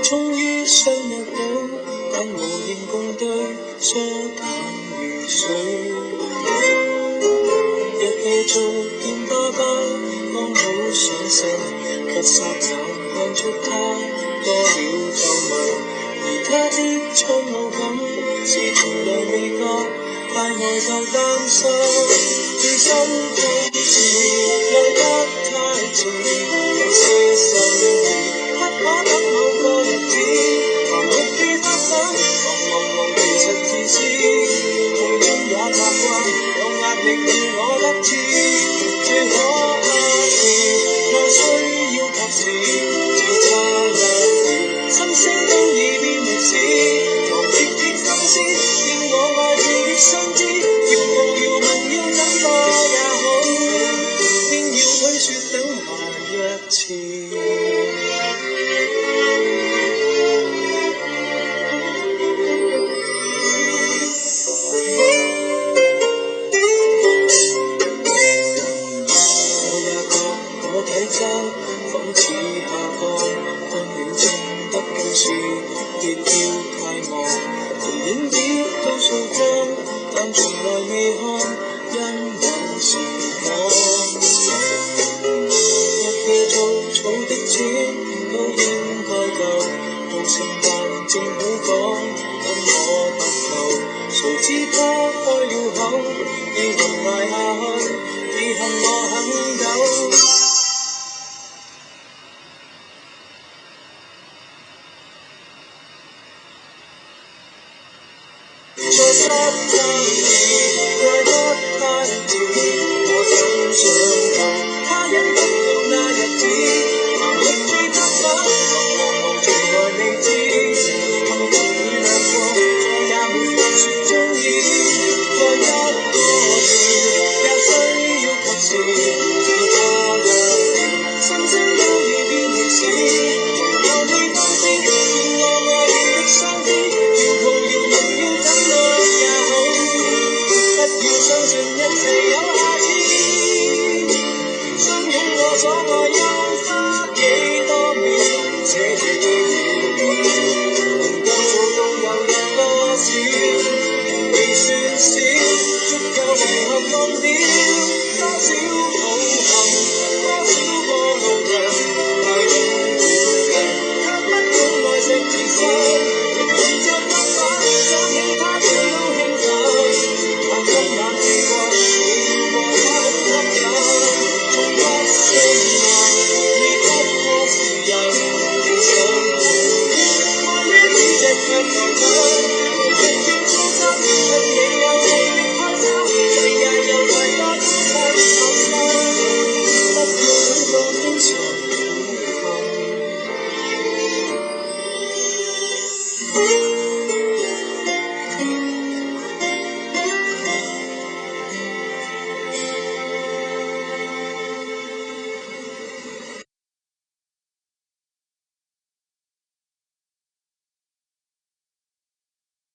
終於相約到，但無言共對，相淡如水。日夜做見爸爸，剛好上身，一霎眼看出他多了皺紋，而他的蒼老感是從來未覺，太愛就擔心，最心痛是愛得太遲，有些心意不可等某個日子，還沒被發生，其實自私，夢中也習慣，有壓力要我得志，最可怕是愛需要及時，只差一秒，心聲都已變歷史，狂熱的心思，令我愛你的相知，遙望遙問要怎麼也好，偏要推說等下一次。體質仿似下降，分秒鐘得更是亦要太忙，連影子都掃光，但從來未看，因為是我。日夜做草的錢都應該夠，到聖誕正好講，等我白頭，誰知他開了口，你還捱下去，已恨我很久。錯失爭議，愛得太遲，我怎想到他忍不到那日子，還沒被他想，從來未知，幸福會掠過，再也沒法說鍾意，再一個字也需要及時，只差一秒，心聲都已變歷史，從來未分知，見我愛你的相知，遙抱遙問要怎麼也好，不要相信一切有下次，相擁我所愛又花幾多秒，這幾秒能夠做到又有多少，未算少，足夠遺憾忘掉，多少抱憾，多少過路人，太擁護人，卻不懂愛惜自身。